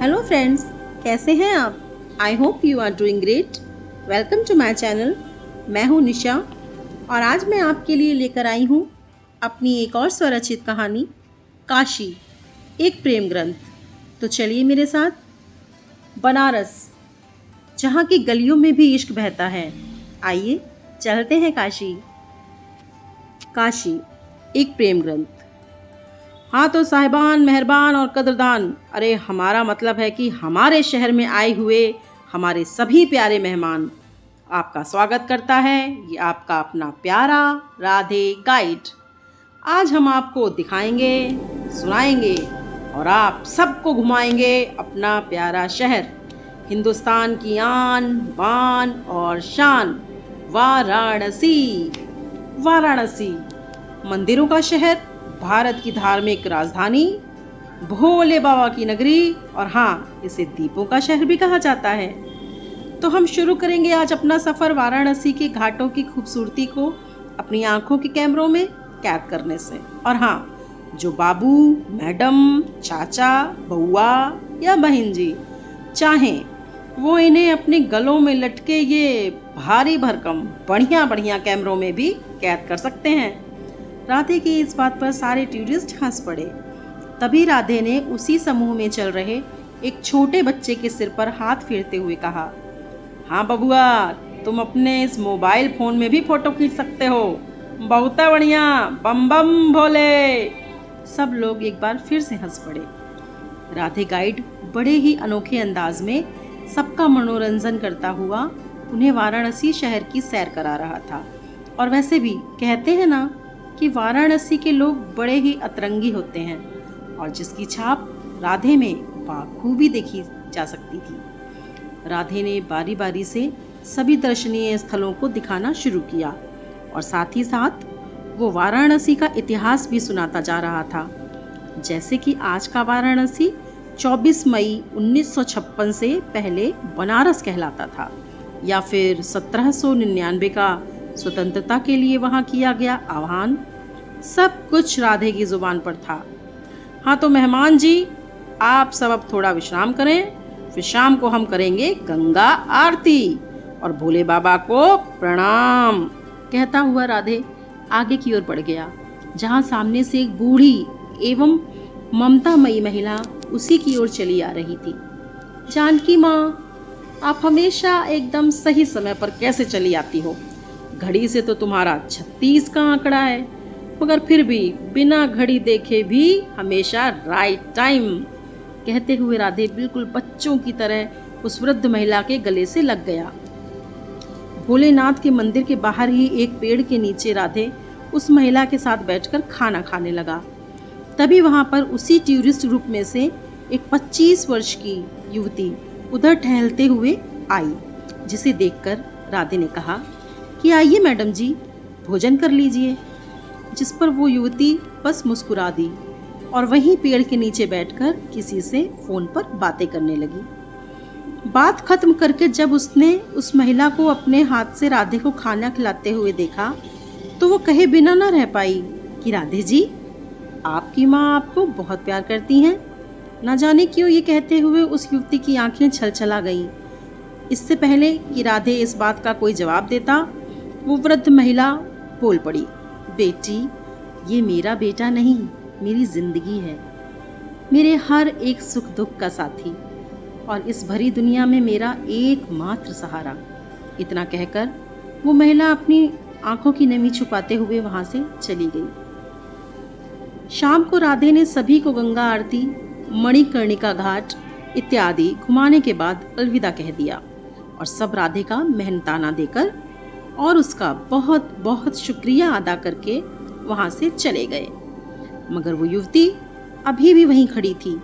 Hello friends, कैसे हैं आप? I hope you are doing great. Welcome to my channel. मैं हूं निशा और आज मैं आपके लिए लेकर आई हूं अपनी एक और स्वरचित कहानी, काशी एक प्रेम ग्रंथ। तो चलिए मेरे साथ। बनारस, जहां की गलियों में भी इश्क बहता है। आइए चलते हैं काशी। काशी एक प्रेम ग्रंथ। हाँ तो साहिबान, मेहरबान और कदरदान, अरे हमारा मतलब है कि हमारे शहर में आए हुए हमारे सभी प्यारे मेहमान, आपका स्वागत करता है ये आपका अपना प्यारा राधे गाइड। आज हम आपको दिखाएंगे, सुनाएंगे और आप सबको घुमाएंगे अपना प्यारा शहर, हिंदुस्तान की आन बान और शान, वाराणसी। वाराणसी मंदिरों का शहर, भारत की धार्मिक राजधानी, भोले बाबा की नगरी और हाँ, इसे दीपों का शहर भी कहा जाता है। तो हम शुरू करेंगे आज अपना सफर वाराणसी के घाटों की खूबसूरती को अपनी आंखों के कैमरों में कैद करने से। और हाँ, जो बाबू, मैडम, चाचा, बउआ या बहन जी चाहें वो इन्हें अपने गलों में लटके ये भारी भरकम बढ़िया बढ़िया कैमरों में भी कैद कर सकते हैं। राधे की इस बात पर सारे टूरिस्ट हंस पड़े। तभी राधे ने उसी समूह में चल रहे एक छोटे बच्चे के सिर पर हाथ फेरते हुए कहा, हाँ बबुआ, तुम अपने इस मोबाइल फोन में भी फोटो खींच सकते हो। बहुत बढ़िया, बम बम भोले। सब लोग एक बार फिर से हंस पड़े। राधे गाइड बड़े ही अनोखे अंदाज में सबका मनोरंजन करता हुआ उन्हें वाराणसी शहर की सैर करा रहा था। और वैसे भी कहते हैं ना कि वाराणसी के लोग बड़े ही अतरंगी होते हैं और जिसकी छाप राधे में बाखूबी देखी जा सकती थी। राधे ने बारी बारी से सभी दर्शनीय स्थलों को दिखाना शुरू किया और साथ ही साथ वो वाराणसी का इतिहास भी सुनाता जा रहा था। जैसे कि आज का वाराणसी 24 मई 1956 से पहले बनारस कहलाता था, या फिर 1799 का स्वतंत्रता के लिए वहां किया गया आह्वान। सब कुछ राधे की जुबान पर था। हाँ तो मेहमान जी, आप सब अब थोड़ा विश्राम करें, फिर शाम को हम करेंगे गंगा आरती और भोले बाबा को प्रणाम। कहता हुआ राधे आगे की ओर बढ़ गया, जहाँ सामने से एक बूढ़ी एवं ममतामयी महिला उसी की ओर चली आ रही थी। जानकी माँ, आप हमेशा एकदम सही समय पर कैसे चली आती हो? घड़ी से तो तुम्हारा 36 का आंकड़ा है, मगर फिर भी बिना घड़ी देखे भी हमेशा राइट टाइम। कहते हुए राधे बिल्कुल बच्चों की तरह उस वृद्ध महिला के गले से लग गया। भोलेनाथ के मंदिर के बाहर ही एक पेड़ के नीचे राधे उस महिला के साथ बैठकर खाना खाने लगा। तभी वहां पर उसी टूरिस्ट ग्रुप में से एक 25 वर्ष की युवती उधर टहलते हुए आई, जिसे देखकर राधे ने कहा कि आइए मैडम जी, भोजन कर लीजिए। जिस पर वो युवती बस मुस्कुरा दी और वहीं पेड़ के नीचे बैठकर किसी से फोन पर बातें करने लगी। बात खत्म करके जब उसने उस महिला को अपने हाथ से राधे को खाना खिलाते हुए देखा तो वो कहे बिना न रह पाई कि राधे जी, आपकी माँ आपको बहुत प्यार करती हैं। न जाने क्यों ये कहते हुए उस युवती की आंखें छलछला गईं। इससे पहले कि राधे इस बात का कोई जवाब देता, वो वृद्ध महिला बोल पड़ी, बेटी, ये मेरा बेटा नहीं, मेरी जिंदगी है, मेरे हर एक सुख दुख का साथी और इस भरी दुनिया में मेरा एकमात्र सहारा। इतना कहकर वो महिला अपनी आंखों की नमी छुपाते हुए वहां से चली गई। शाम को राधे ने सभी को गंगा आरती, मणिकर्णिका घाट इत्यादि घुमाने के बाद अलविदा कह दिया और सब राधे का मेहनताना देकर और उसका बहुत बहुत शुक्रिया अदा करके वहां से चले गए। मगर वो युवती अभी भी वहीं खड़ी थी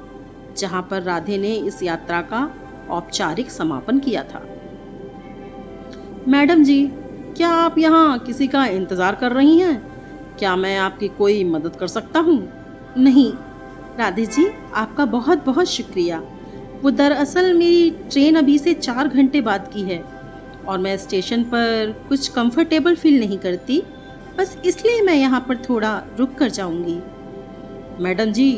जहां पर राधे ने इस यात्रा का औपचारिक समापन किया था। मैडम जी, क्या आप यहाँ किसी का इंतजार कर रही हैं? क्या मैं आपकी कोई मदद कर सकता हूँ? नहीं राधे जी, आपका बहुत बहुत शुक्रिया। वो दरअसल मेरी ट्रेन अभी से 4 घंटे बाद की है और मैं स्टेशन पर कुछ कंफर्टेबल फील नहीं करती, बस इसलिए मैं यहाँ पर थोड़ा रुक कर जाऊंगी। मैडम जी,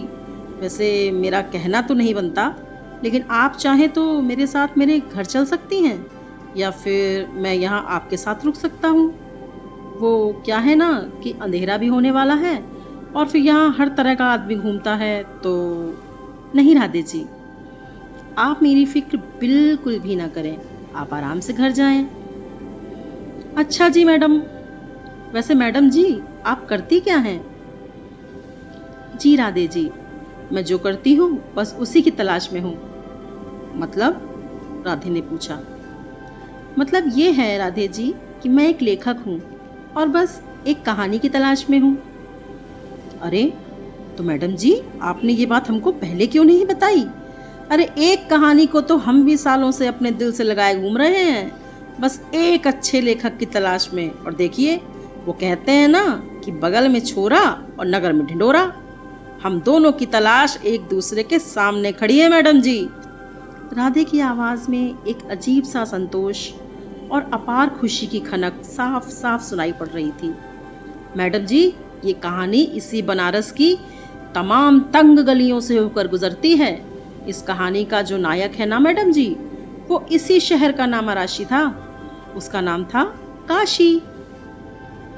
वैसे मेरा कहना तो नहीं बनता, लेकिन आप चाहें तो मेरे साथ मेरे घर चल सकती हैं, या फिर मैं यहाँ आपके साथ रुक सकता हूँ। वो क्या है ना कि अंधेरा भी होने वाला है और फिर यहाँ हर तरह का आदमी घूमता है, तो नहीं राधे जी, आप मेरी फिक्र बिल्कुल भी ना करें, आप आराम से घर जाएं। अच्छा जी मैडम। वैसे मैडम जी, आप करती क्या हैं? जी राधे जी, मैं जो करती हूँ बस उसी की तलाश में हूँ। मतलब? राधे ने पूछा। मतलब ये है राधे जी कि मैं एक लेखक हूँ और बस एक कहानी की तलाश में हूँ। अरे तो मैडम जी, आपने ये बात हमको पहले क्यों नहीं बताई? अरे एक कहानी को तो हम भी सालों से अपने दिल से लगाए घूम रहे हैं, बस एक अच्छे लेखक की तलाश में। और देखिए, वो कहते हैं ना कि बगल में छोरा और नगर में ढिंढोरा, हम दोनों की तलाश एक दूसरे के सामने खड़ी है मैडम जी। राधे की आवाज में एक अजीब सा संतोष और अपार खुशी की खनक साफ साफ सुनाई पड़ रही थी। मैडम जी, ये कहानी इसी बनारस की तमाम तंग गलियों से होकर गुजरती है। इस कहानी का जो नायक है ना मैडम जी, वो इसी शहर का नामराशी था। उसका नाम था काशी।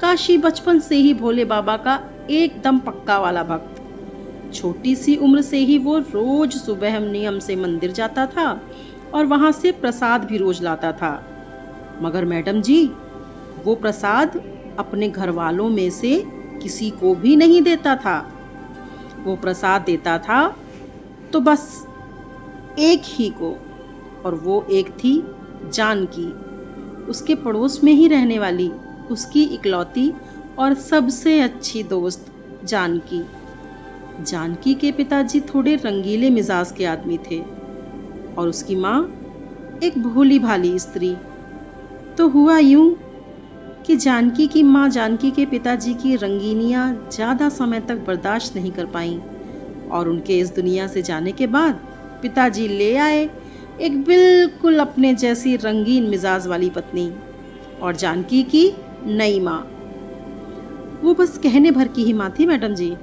काशी बचपन से ही भोले बाबा का एकदम पक्का वाला भक्त। छोटी सी उम्र से ही वो रोज सुबह नियम से मंदिर जाता था और वहां से प्रसाद भी रोज लाता था। मगर मैडम जी, वो प्रसाद अपने घर वालों में से किसी को भी नहीं देता था। वो प्रसाद देता था तो बस एक ही को, और वो एक थी जानकी, उसके पड़ोस में ही रहने वाली, उसकी इकलौती और सबसे अच्छी दोस्त जानकी। जानकी के पिताजी थोड़े रंगीले मिजाज के आदमी थे और उसकी माँ एक भोली भाली स्त्री। तो हुआ यूं कि जानकी की माँ जानकी के पिताजी की रंगीनियां ज्यादा समय तक बर्दाश्त नहीं कर पाईं और उनके इस दुनिया से जाने के बाद पिताजी ले आए एक बिल्कुल अपने जैसी रंगीन मिजाज वाली पत्नी और जानकी की नई माँ। वो बस कहने भर की ही माँ थी मैडम जी।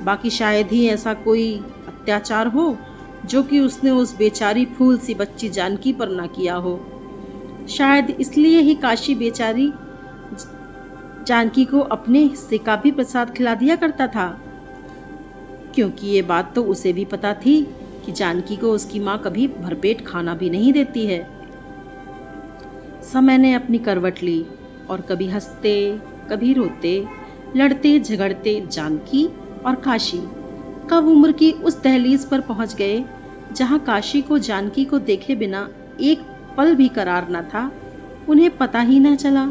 बाकी शायद ही ऐसा कोई अत्याचार हो जो कि उसने उस बेचारी फूल सी बच्ची जानकी पर ना किया हो। शायद इसलिए ही काशी बेचारी जानकी को अपने हिस्से का भी प्रसाद खिला दिया करता था, क्योंकि ये बात तो उसे भी पता थी कि जानकी को उसकी माँ कभी भरपेट खाना भी नहीं देती है। समय ने अपनी करवट ली और कभी हंसते कभी रोते, लड़ते झगड़ते जानकी और काशी कब उम्र की उस दहलीज पर पहुंच गए जहां काशी को जानकी को देखे बिना एक पल भी करार न था, उन्हें पता ही न चला।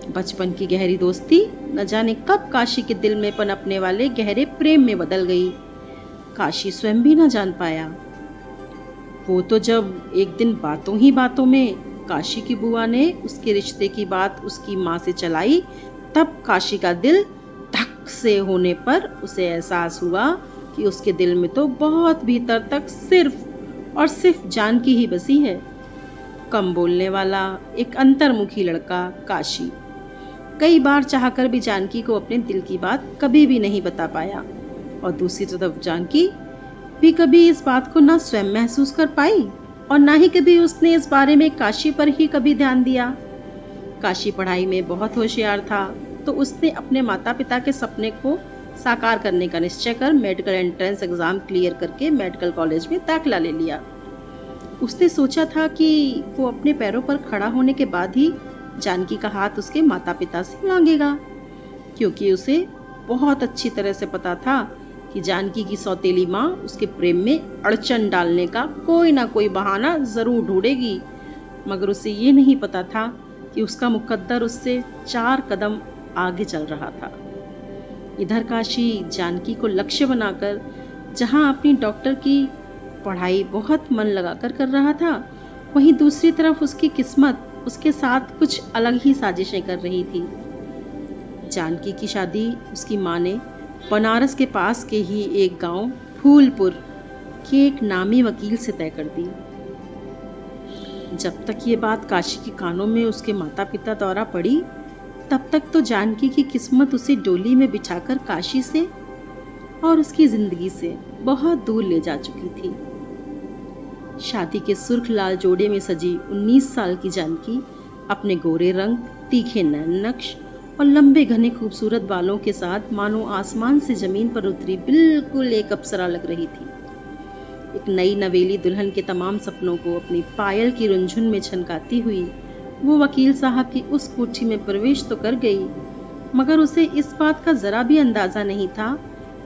बचपन की गहरी दोस्ती न जाने कब काशी के दिल में पनपने वाले गहरे प्रेम में बदल गई। काशी स्वयं भी न जान पाया। वो तो जब एक दिन बातों ही बातों में काशी की बुआ ने उसके रिश्ते की बात उसकी माँ से चलाई, तब काशी का दिल धक से होने पर उसे एहसास हुआ कि उसके दिल में तो बहुत भीतर तक सिर्फ और सिर्फ जानकी ही बसी है। कम बोलने वाला एक अंतर्मुखी लड़का काशी कई बार चाहकर भी जानकी को अपने दिल की बात कभी भी नहीं बता पाया, और दूसरी तरफ जानकी भी कभी इस बात को ना स्वयं महसूस कर पाई और ना ही कभी उसने इस बारे में काशी पर ही कभी ध्यान दिया। काशी पढ़ाई में बहुत होशियार था, तो उसने अपने माता पिता के सपने को साकार करने का निश्चय कर मेडिकल एंट्रेंस एग्जाम क्लियर करके मेडिकल कॉलेज में दाखिला ले लिया। उसने सोचा था कि वो अपने पैरों पर खड़ा होने के बाद ही जानकी का हाथ उसके माता पिता से मांगेगा, क्योंकि उसे बहुत अच्छी तरह से पता था कि जानकी की सौतेली माँ उसके प्रेम में अड़चन डालने का कोई ना कोई बहाना जरूर ढूंढेगी। मगर उसे ये नहीं पता था कि उसका मुकद्दर उससे 4 कदम आगे चल रहा था। इधर काशी जानकी को लक्ष्य बनाकर जहां अपनी डॉक्टर की पढ़ाई बहुत मन लगाकर कर रहा था, वहीं दूसरी तरफ उसकी किस्मत उसके साथ कुछ अलग ही साजिशें कर रही थी। जानकी की शादी उसकी माँ ने बनारस के पास के ही एक गांव फूलपुर के एक नामी वकील से तय कर दी। जब तक ये बात काशी के कानों में उसके माता पिता द्वारा पड़ी, तब तक तो जानकी की किस्मत उसे डोली में बिछाकर काशी से और उसकी जिंदगी से बहुत दूर ले जा चुकी थी। शादी के सुर्ख लाल जोड़े में सजी 19 साल की जानकी अपने गोरे रंग, तीखे नैन नक्श और लंबे घने खूबसूरत बालों के साथ मानो आसमान से जमीन पर उतरी बिल्कुल एक अप्सरा लग रही थी। एक नई नवेली दुल्हन के तमाम सपनों को अपनी पायल की रुंझुन में छनकाती हुई वो वकील साहब की उस कोठी में प्रवेश तो कर गई, मगर उसे इस बात का जरा भी अंदाजा नहीं था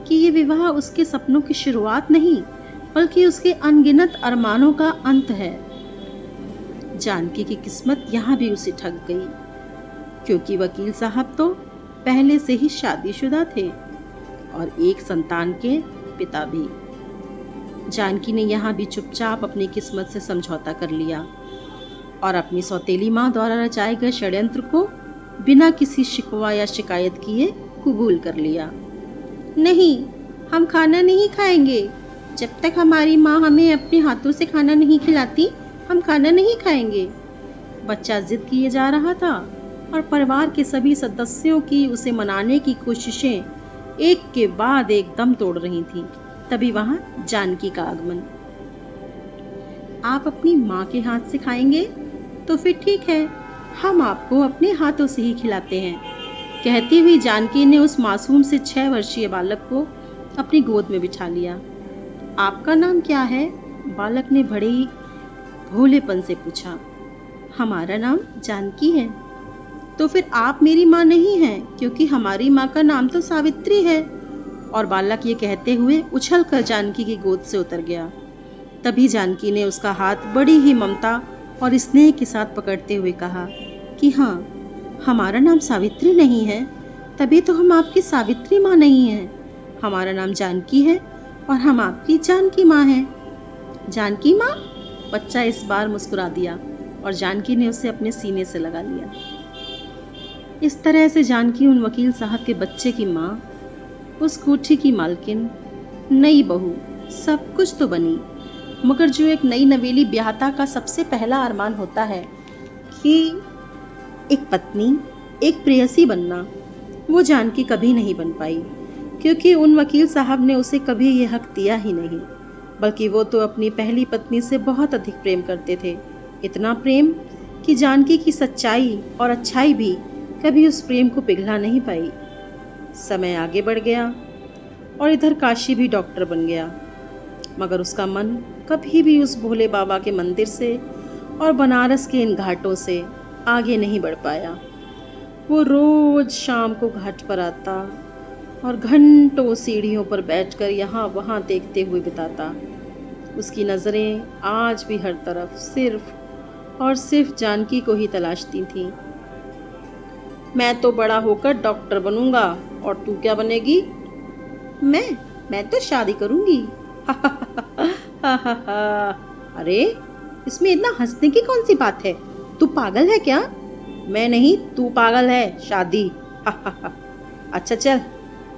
कि ये विवाह उसके सपनों की शुरुआत नहीं बल्कि उसके अनगिनत अरमानों का अंत है। जानकी की किस्मत यहाँ भी उसे ठग गई, क्योंकि वकील साहब तो पहले से ही शादीशुदा थे और एक संतान के पिता भी। जानकी ने यहाँ भी चुपचाप अपनी किस्मत से समझौता कर लिया और अपनी सौतेली माँ द्वारा रचाए गए षड्यंत्र को बिना किसी शिकवा या शिकायत किए कबूल कर लिया। नहीं, हम खाना नहीं खाएंगे। जब तक हमारी माँ हमें अपने हाथों से खाना नहीं खिलाती, हम खाना नहीं खाएंगे। बच्चा जिद किए जा रहा था और परिवार के सभी सदस्यों की उसे मनाने की कोशिशें एक के बाद एक दम तोड़ रही थीं। तभी वहां जानकी का आगमन। आप अपनी माँ के हाथ से खाएंगे तो फिर ठीक है, हम आपको अपने हाथों से ही खिलाते हैं। कहती हुई जानकी ने उस मासूम से 6 वर्षीय बालक को अपनी गोद में बिठा लिया। आपका नाम क्या है? बालक ने बड़े ही भोलेपन से पूछा। हमारा नाम जानकी है। तो फिर आप मेरी माँ नहीं हैं, क्योंकि हमारी माँ का नाम तो सावित्री है। और बालक ये कहते हुए उछलकर जानकी की गोद से उतर गया। तभी जानकी ने उसका हाथ बड़ी ही ममता और स्नेह के साथ पकड़ते हुए कहा कि हाँ, हमारा नाम सावित्री नहीं है, तभी तो हम आपकी सावित्री माँ नहीं हैं। हमारा नाम जानकी है और हम आपकी जानकी माँ हैं। जानकी माँ? बच्चा इस बार मुस्कुरा दिया और जानकी ने उसे अपने सीने से लगा लिया। इस तरह से जानकी उन वकील साहब के बच्चे की माँ, उस कोठी की मालकिन, नई बहू, सब कुछ तो बनी, मगर जो एक नई नवेली ब्याहता का सबसे पहला अरमान होता है कि एक पत्नी, एक प्रेयसी बनना, वो जानकी कभी नहीं बन पाई, क्योंकि उन वकील साहब ने उसे कभी ये हक दिया ही नहीं। बल्कि वो तो अपनी पहली पत्नी से बहुत अधिक प्रेम करते थे, इतना प्रेम कि जानकी की सच्चाई और अच्छाई भी कभी उस प्रेम को पिघला नहीं पाई। समय आगे बढ़ गया और इधर काशी भी डॉक्टर बन गया, मगर उसका मन कभी भी उस भोले बाबा के मंदिर से और बनारस के इन घाटों से आगे नहीं बढ़ पाया। वो रोज शाम को घाट पर आता और घंटों सीढ़ियों पर बैठकर यहाँ वहाँ देखते हुए बिताता। उसकी नज़रें आज भी हर तरफ सिर्फ और सिर्फ जानकी को ही तलाशती थीं। मैं तो बड़ा होकर डॉक्टर बनूंगा, और तू क्या बनेगी? मैं तो शादी करूंगी। अरे, इसमें इतना हंसने की कौन सी बात है? तू पागल है क्या? मैं नहीं, तू पागल है। शादी? अच्छा चल,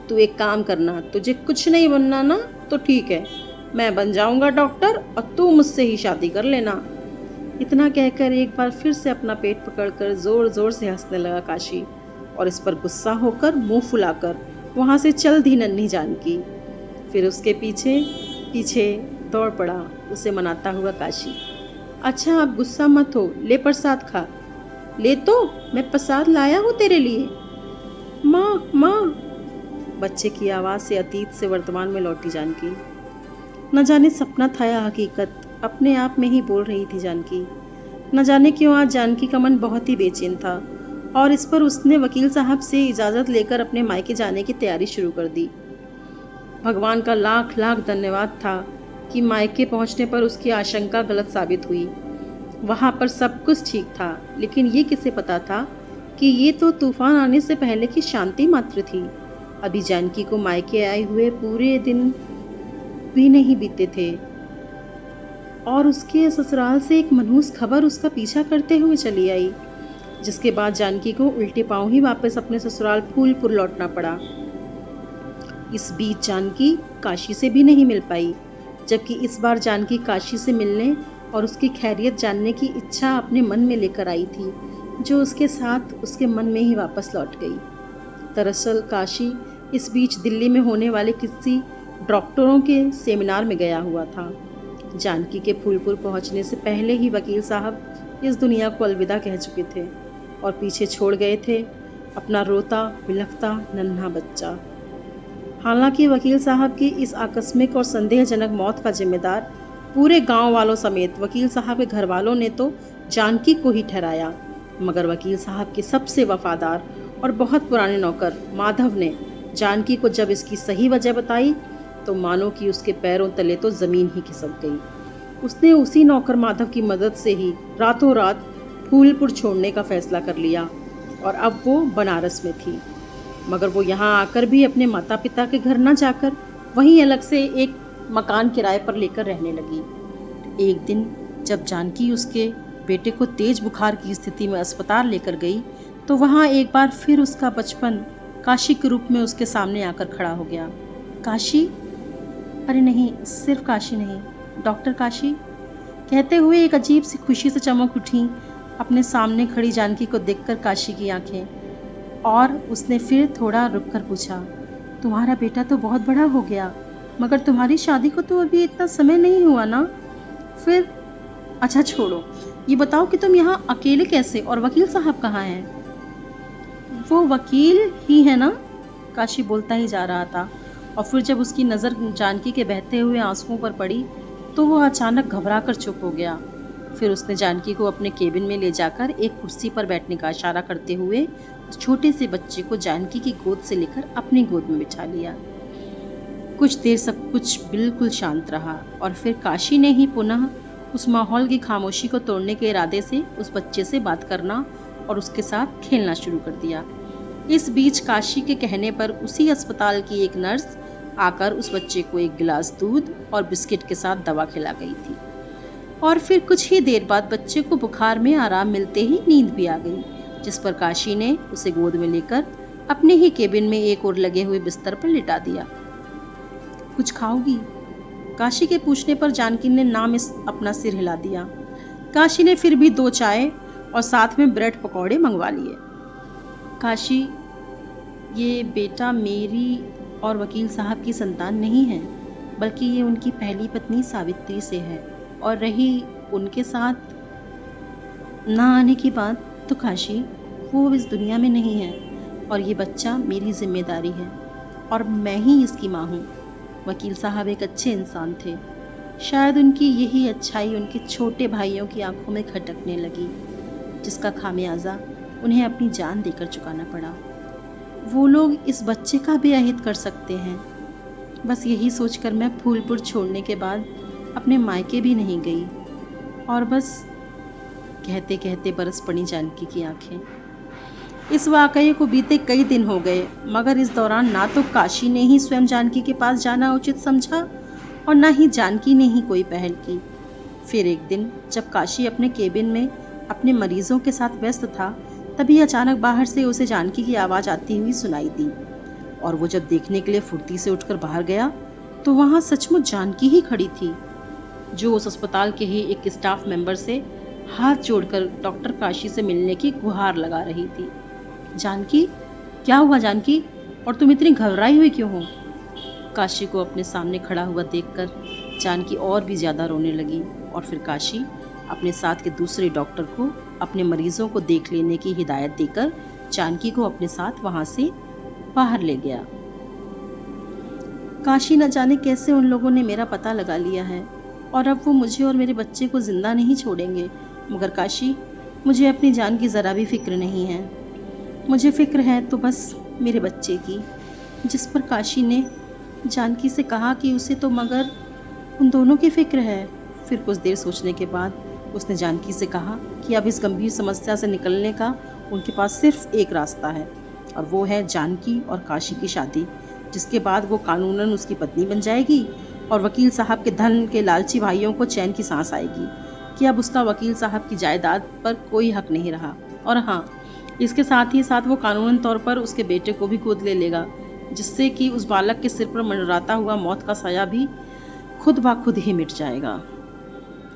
तू एक काम करना, तुझे कुछ नहीं बनना ना तो ठीक है, मैं बन जाऊंगा डॉक्टर और तू मुझसे ही शादी कर लेना। इतना कहकर एक बार फिर से अपना पेट पकड़कर जोर जोर से हंसने लगा काशी, और इस पर गुस्सा होकर मुंह फुलाकर वहां से चल दी नन्ही जानकी। फिर उसके पीछे पीछे दौड़ पड़ा उसे मनाता हुआ काशी। अच्छा, अब गुस्सा मत हो, ले प्रसाद खा। ले तो, मैं प्रसाद लाया हूँ तेरे लिए। माँ माँ, बच्चे की आवाज़ से अतीत से वर्तमान में लौटी जानकी। न जाने सपना था या हकीकत, अपने आप में ही बोल रही थी जानकी। न जाने क्यों आज जानकी का मन बहुत ही बेचैन था, और इस पर उसने वकील साहब से इजाज़त लेकर अपने मायके जाने की तैयारी शुरू कर दी। भगवान का लाख लाख धन्यवाद था कि मायके पहुंचने पर उसकी आशंका गलत साबित हुई। वहां पर सब कुछ ठीक था, लेकिन ये किसे पता था कि ये तो तूफान आने से पहले की शांति मात्र थी। अभी जानकी को मायके आए हुए पूरे दिन भी नहीं बीते थे, और उसके ससुराल से एक मनहूस खबर उसका पीछा करते हुए चली आई, जिसके बाद जानकी को उल्टे पांव ही वापस अपने ससुराल फूलपुर लौटना पड़ा। इस बीच जानकी काशी से भी नहीं मिल पाई, जबकि इस बार जानकी काशी से मिलने और उसकी खैरियत जानने की इच्छा अपने मन में लेकर आई थी, जो उसके साथ उसके मन में ही वापस लौट गई। दरअसल काशी इस बीच दिल्ली में होने वाले किसी डॉक्टरों के सेमिनार में गया हुआ था, जानकी के फूलपुर पहुंचने से पहले ही वकील साहब इस दुनिया को अलविदा कह चुके थे और पीछे छोड़ गए थे अपना रोता बिलखता नन्हा बच्चा। हालांकि वकील साहब की इस आकस्मिक और संदेहजनक मौत का जिम्मेदार पूरे गांव वालों समेत वकील साहब के घर वालों ने तो जानकी को ही ठहराया, मगर वकील साहब के सबसे वफादार और बहुत पुराने नौकर माधव ने जानकी को जब इसकी सही वजह बताई तो मानो कि उसके पैरों तले तो जमीन ही खिसक गई। उसने उसी नौकर माधव की मदद से ही रातों रात फूलपुर छोड़ने का फैसला कर लिया और अब वो बनारस में थी। मगर वो यहाँ आकर भी अपने माता पिता के घर न जाकर वहीं अलग से एक मकान किराए पर लेकर रहने लगी। एक दिन जब जानकी उसके बेटे को तेज बुखार की स्थिति में अस्पताल लेकर गई तो वहाँ एक बार फिर उसका बचपन काशी के रूप में उसके सामने आकर खड़ा हो गया। काशी? अरे नहीं, सिर्फ काशी नहीं, डॉक्टर काशी, कहते हुए एक अजीब सी खुशी से चमक उठी अपने सामने खड़ी जानकी को देखकर काशी की आंखें। और उसने फिर थोड़ा रुककर पूछा, तुम्हारा बेटा तो बहुत बड़ा हो गया, मगर तुम्हारी शादी को तो अभी इतना समय नहीं हुआ ना? फिर अच्छा छोड़ो, ये बताओ कि तुम यहाँ अकेले कैसे, और वकील साहब कहाँ हैं? वो वकील ही है ना? काशी बोलता ही जा रहा था और फिर जब उसकी नज़र जानकी के बहते हुए आंसुओं पर पड़ी तो वो अचानक घबराकर चुप हो गया। फिर उसने जानकी को अपने केबिन में ले जाकर एक कुर्सी पर बैठने का इशारा करते हुए उस छोटे से बच्चे को जानकी की गोद से लेकर अपनी गोद में बिठा लिया। कुछ देर सब कुछ बिल्कुल शांत रहा और फिर काशी ने ही पुनः उस माहौल की खामोशी को तोड़ने के इरादे से उस बच्चे से बात करना और उसके साथ खेलना शुरू कर दिया। इस बीच काशी के कहने पर उसी अस्पताल की एक नर्स आकर उस बच्चे को एक गिलास दूध और बिस्किट के साथ दवा खिला गई थी और फिर कुछ ही देर बाद बच्चे को बुखार में आराम मिलते ही नींद भी आ गई, जिस पर काशी ने उसे गोद में लेकर अपने ही केबिन में एक और लगे हुए बिस्तर पर लिटा दिया। कुछ खाओगी? काशी के पूछने पर जानकी ने अपना सिर हिला दिया। काशी ने फिर भी 2 चाय और साथ में ब्रेड पकौड़े मंगवा लिए। काशी, ये बेटा मेरी और वकील साहब की संतान नहीं है, बल्कि ये उनकी पहली पत्नी सावित्री से है, और रही उनके साथ ना आने की बात तो काशी, वो इस दुनिया में नहीं है और ये बच्चा मेरी जिम्मेदारी है और मैं ही इसकी माँ हूँ। वकील साहब एक अच्छे इंसान थे, शायद उनकी यही अच्छाई उनके छोटे भाइयों की आंखों में खटकने लगी, जिसका खामियाजा उन्हें अपनी जान देकर चुकाना पड़ा। वो लोग इस बच्चे का भी अहित कर सकते हैं। बस यही सोचकर मैं फूलपुर छोड़ने के बाद अपने मायके भी नहीं गई और बस कहते कहते बरस पड़ी जानकी की आंखें। इस वाकये को बीते कई दिन हो गए, मगर इस दौरान ना तो काशी ने ही स्वयं जानकी के पास जाना उचित समझा और ना ही जानकी ने ही कोई पहल की। फिर एक दिन जब काशी अपने केबिन में अपने मरीजों के साथ व्यस्त था, तभी अचानक बाहर से उसे जानकी की आवाज़ आती हुई सुनाई दी और वो जब देखने के लिए फुर्ती से उठकर बाहर गया तो वहाँ सचमुच जानकी ही खड़ी थी, जो उस अस्पताल के ही एक स्टाफ मेंबर से हाथ जोड़कर डॉक्टर काशी से मिलने की गुहार लगा रही थी। जानकी, क्या हुआ जानकी, और तुम इतनी घबराई हुई क्यों हो? काशी को अपने सामने खड़ा हुआ देखकर जानकी और भी ज़्यादा रोने लगी और फिर काशी अपने साथ के दूसरे डॉक्टर को अपने मरीजों को देख लेने की हिदायत देकर जानकी को अपने साथ वहां से बाहर ले गया। काशी न जाने कैसे उन लोगों ने मेरा पता लगा लिया है और अब वो मुझे और मेरे बच्चे को जिंदा नहीं छोड़ेंगे, मगर काशी, मुझे अपनी जान की ज़रा भी फिक्र नहीं है। मुझे फिक्र है तो बस मेरे बच्चे की, जिस पर काशी ने जानकी से कहा कि उसे तो मगर उन दोनों की फिक्र है। फिर कुछ देर सोचने के बाद उसने जानकी से कहा कि अब इस गंभीर समस्या से निकलने का उनके पास सिर्फ एक रास्ता है और वो है जानकी और काशी की शादी, जिसके बाद वो कानूनन उसकी पत्नी बन जाएगी और वकील साहब के धन के लालची भाइयों को चैन की सांस आएगी कि अब उसका वकील साहब की जायदाद पर कोई हक नहीं रहा। और हाँ, इसके साथ ही साथ वो कानूनन तौर पर उसके बेटे को भी गोद ले लेगा, जिससे कि उस बालक के सिर पर मंडराता हुआ मौत का साया भी खुद ब खुद ही मिट जाएगा।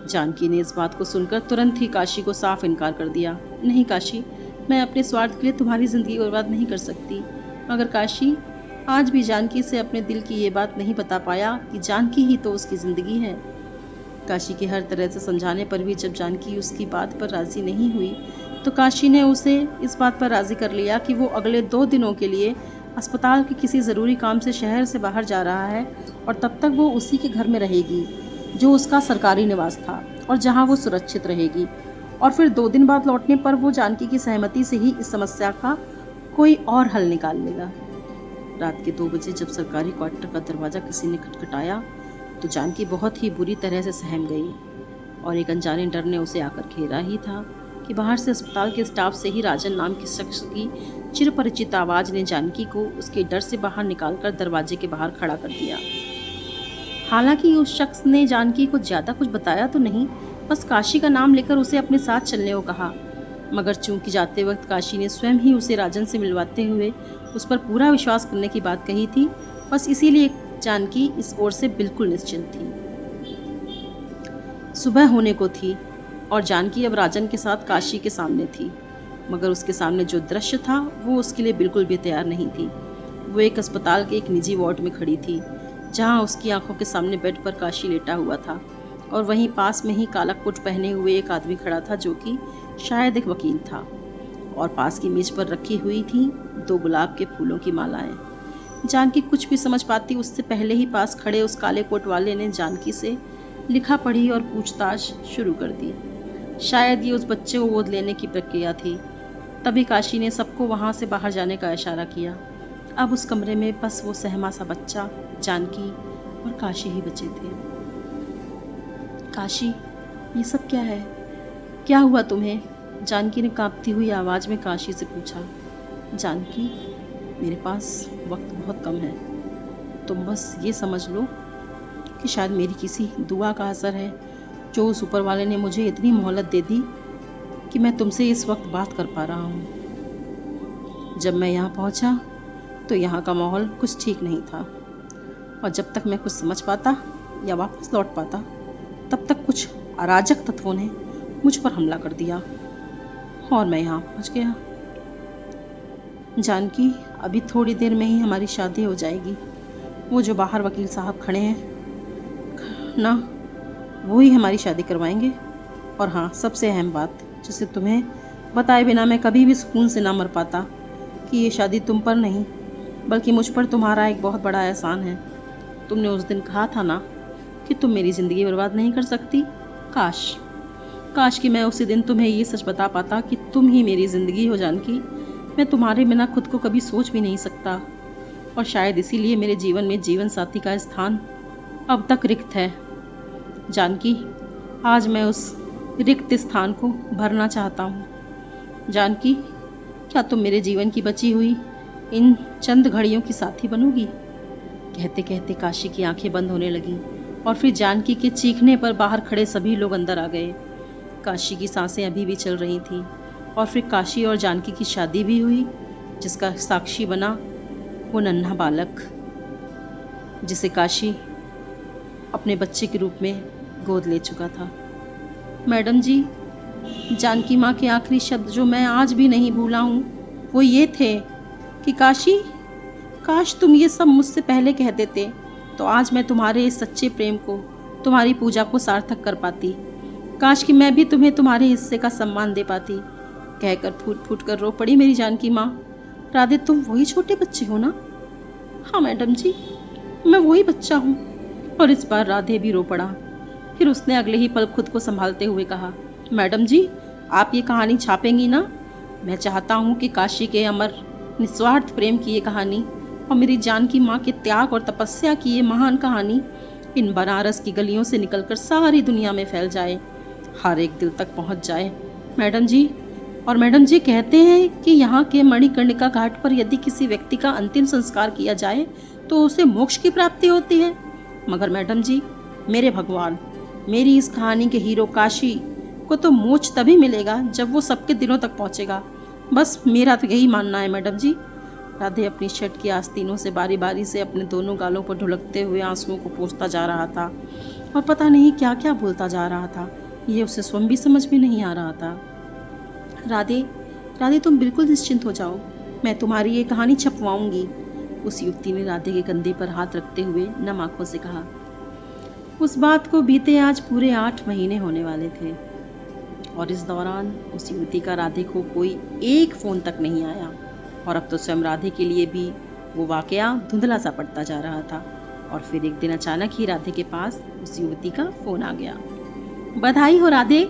जानकी ने इस बात को सुनकर तुरंत ही काशी को साफ इनकार कर दिया। नहीं काशी, मैं अपने स्वार्थ के लिए तुम्हारी ज़िंदगी बर्बाद नहीं कर सकती। मगर काशी आज भी जानकी से अपने दिल की ये बात नहीं बता पाया कि जानकी ही तो उसकी ज़िंदगी है। काशी के हर तरह से समझाने पर भी जब जानकी उसकी बात पर राजी नहीं हुई तो काशी ने उसे इस बात पर राजी कर लिया कि वो अगले 2 दिनों के लिए अस्पताल के किसी ज़रूरी काम से शहर से बाहर जा रहा है और तब तक वो उसी के घर में रहेगी जो उसका सरकारी निवास था और जहां वो सुरक्षित रहेगी। और फिर 2 दिन बाद लौटने पर वो जानकी की सहमति से ही इस समस्या का कोई और हल निकाल लेगा। रात के 2 बजे जब सरकारी क्वार्टर का दरवाज़ा किसी ने खटखटाया तो जानकी बहुत ही बुरी तरह से सहम गई और एक अनजाने डर ने उसे आकर घेरा ही था कि बाहर से अस्पताल के स्टाफ से ही राजन नाम के शख्स की चिरपरिचित आवाज़ ने जानकी को उसके डर से बाहर निकालकर दरवाजे के बाहर खड़ा कर दिया। हालांकि उस शख्स ने जानकी को ज़्यादा कुछ बताया तो नहीं, बस काशी का नाम लेकर उसे अपने साथ चलने को कहा। मगर चूंकि जाते वक्त काशी ने स्वयं ही उसे राजन से मिलवाते हुए उस पर पूरा विश्वास करने की बात कही थी, बस इसीलिए जानकी इस ओर से बिल्कुल निश्चिंत थी। सुबह होने को थी और जानकी अब राजन के साथ काशी के सामने थी, मगर उसके सामने जो दृश्य था वो उसके लिए बिल्कुल भी तैयार नहीं थी। वो एक अस्पताल के एक निजी वार्ड में खड़ी थी जहां उसकी आंखों के सामने बेड पर काशी लेटा हुआ था और वहीं पास में ही काला कोट पहने हुए एक आदमी खड़ा था जो कि शायद एक वकील था। और पास की मेज पर रखी हुई थी 2 गुलाब के फूलों की मालाएं। जानकी कुछ भी समझ पाती उससे पहले ही पास खड़े उस काले कोट वाले ने जानकी से लिखा पढ़ी और पूछताछ शुरू कर दी। शायद ये उस बच्चे को गोद लेने की प्रक्रिया थी। तभी काशी ने सबको वहां से बाहर जाने का इशारा किया। अब उस कमरे में बस वो सहमा सा बच्चा, जानकी और काशी ही बचे थे। काशी, ये सब क्या है? क्या हुआ तुम्हें? जानकी ने कांपती हुई आवाज में काशी से पूछा। जानकी, मेरे पास वक्त बहुत कम है, तुम बस ये समझ लो कि शायद मेरी किसी दुआ का असर है जो उस ऊपर वाले ने मुझे इतनी मोहलत दे दी कि मैं तुमसे इस वक्त बात कर पा रहा हूँ। जब मैं यहाँ पहुँचा तो यहाँ का माहौल कुछ ठीक नहीं था और जब तक मैं कुछ समझ पाता या वापस लौट पाता तब तक कुछ अराजक तत्वों ने मुझ पर हमला कर दिया और मैं यहाँ पहुँच गया। जानकी, अभी थोड़ी देर में ही हमारी शादी हो जाएगी। वो जो बाहर वकील साहब खड़े हैं ना, वो ही हमारी शादी करवाएंगे। और हाँ, सबसे अहम बात जिसे तुम्हें बताए बिना मैं कभी भी सुकून से ना मर पाता कि ये शादी तुम पर नहीं बल्कि मुझ पर तुम्हारा एक बहुत बड़ा एहसान है। तुमने उस दिन कहा था ना कि तुम मेरी ज़िंदगी बर्बाद नहीं कर सकती। काश कि मैं उसी दिन तुम्हें ये सच बता पाता कि तुम ही मेरी ज़िंदगी हो जानकी। मैं तुम्हारे बिना खुद को कभी सोच भी नहीं सकता और शायद इसीलिए मेरे जीवन में जीवन साथी का स्थान अब तक रिक्त है। जानकी, आज मैं उस रिक्त स्थान को भरना चाहता हूँ। जानकी, क्या तुम मेरे जीवन की बची हुई इन चंद घड़ियों की साथी बनोगी? कहते कहते काशी की आंखें बंद होने लगीं और फिर जानकी के चीखने पर बाहर खड़े सभी लोग अंदर आ गए। काशी की सांसें अभी भी चल रही थीं और फिर काशी और जानकी की शादी भी हुई, जिसका साक्षी बना वो नन्हा बालक जिसे काशी अपने बच्चे के रूप में गोद ले चुका था। मैडम जी, जानकी माँ के आखिरी शब्द जो मैं आज भी नहीं भूला हूँ वो ये थे कि काशी, काश तुम ये सब मुझसे पहले कह देते तो आज मैं तुम्हारे इस सच्चे प्रेम को, तुम्हारी पूजा को सार्थक कर पाती। काश कि मैं भी तुम्हें तुम्हारे हिस्से का सम्मान दे पाती। कहकर फूट फूट कर रो पड़ी मेरी जानकी माँ। राधे, तुम वही छोटे बच्चे हो ना? हाँ मैडम जी, मैं वही बच्चा हूँ। और इस बार राधे भी रो पड़ा। फिर उसने अगले ही पल खुद को संभालते हुए कहा, मैडम जी, आप ये कहानी छापेंगी ना? मैं चाहता हूँ कि काशी के अमर निस्वार्थ प्रेम की ये कहानी और मेरी जानकी माँ के त्याग और तपस्या की ये महान कहानी इन बनारस की गलियों से निकलकर सारी दुनिया में फैल जाए, हर एक दिल तक पहुँच जाए। मैडम जी, और मैडम जी कहते हैं कि यहाँ के मणिकर्णिका घाट पर यदि किसी व्यक्ति का अंतिम संस्कार किया जाए तो उसे मोक्ष की प्राप्ति होती है। मगर मैडम जी, मेरे भगवान, मेरी इस कहानी के हीरो काशी को तो मोक्ष तभी मिलेगा जब वो सबके दिलों तक पहुँचेगा। बस मेरा तो यही मानना है मैडम जी। राधे अपनी शर्ट की आस्तीनों से बारी बारी से अपने दोनों गालों पर ढुलकते हुए आंसुओं को पोंछता जा रहा था और पता नहीं क्या क्या बोलता जा रहा था। ये उसे स्वयं भी समझ में नहीं आ रहा था। राधे, राधे, तुम बिल्कुल निश्चिंत हो जाओ, मैं तुम्हारी ये कहानी छपवाऊंगी। उस युवती ने राधे के कंधे पर हाथ रखते हुए नम आंखों से कहा। उस बात को बीते आज पूरे 8 महीने होने वाले थे और इस दौरान उस युवती का राधे को कोई एक फ़ोन तक नहीं आया और अब तो स्वयं राधे के लिए भी वो वाकया धुंधला सा पड़ता जा रहा था। और फिर एक दिन अचानक ही राधे के पास उस युवती का फ़ोन आ गया। बधाई हो राधे,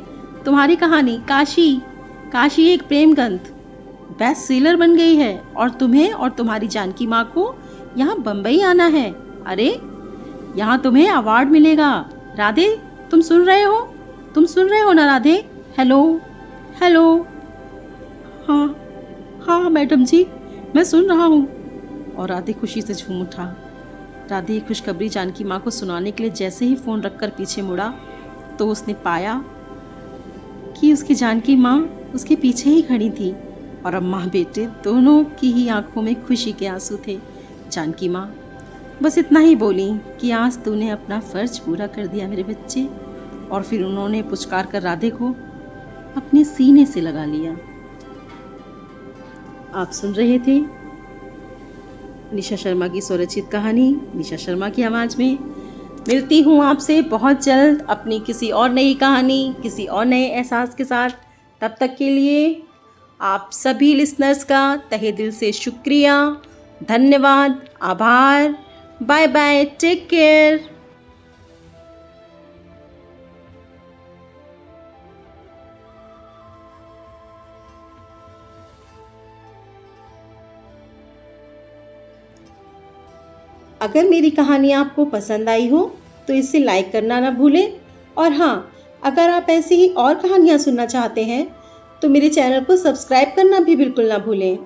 तुम्हारी कहानी काशी एक प्रेम ग्रंथ बेस्ट सेलर बन गई है और तुम्हें और तुम्हारी जानकी माँ को यहाँ बम्बई आना है। अरे यहाँ तुम्हें अवार्ड मिलेगा। राधे तुम सुन रहे हो ना राधे? Hello hello. हाँ हाँ मैडम जी, मैं सुन रहा हूँ। और राधे खुशी से झूम उठा। राधे ये खुशखबरी जानकी माँ को सुनाने के लिए जैसे ही फ़ोन रखकर पीछे मुड़ा तो उसने पाया कि उसकी जानकी माँ उसके पीछे ही खड़ी थी और अब माँ बेटे दोनों की ही आंखों में खुशी के आंसू थे। जानकी माँ बस इतना ही बोली कि आज तूने अपना फर्ज पूरा कर दिया मेरे बच्चे। और फिर उन्होंने पुचकार कर राधे को अपने सीने से लगा लिया। आप सुन रहे थे निशा शर्मा की स्वरचित कहानी निशा शर्मा की आवाज़ में। मिलती हूँ आपसे बहुत जल्द अपनी किसी और नई कहानी, किसी और नए एहसास के साथ। तब तक के लिए आप सभी लिसनर्स का तहे दिल से शुक्रिया, धन्यवाद, आभार। Bye bye, take care. अगर मेरी कहानी आपको पसंद आई हो तो इसे लाइक करना ना भूलें। और हाँ, अगर आप ऐसी ही और कहानियाँ सुनना चाहते हैं तो मेरे चैनल को सब्सक्राइब करना भी बिल्कुल ना भूलें।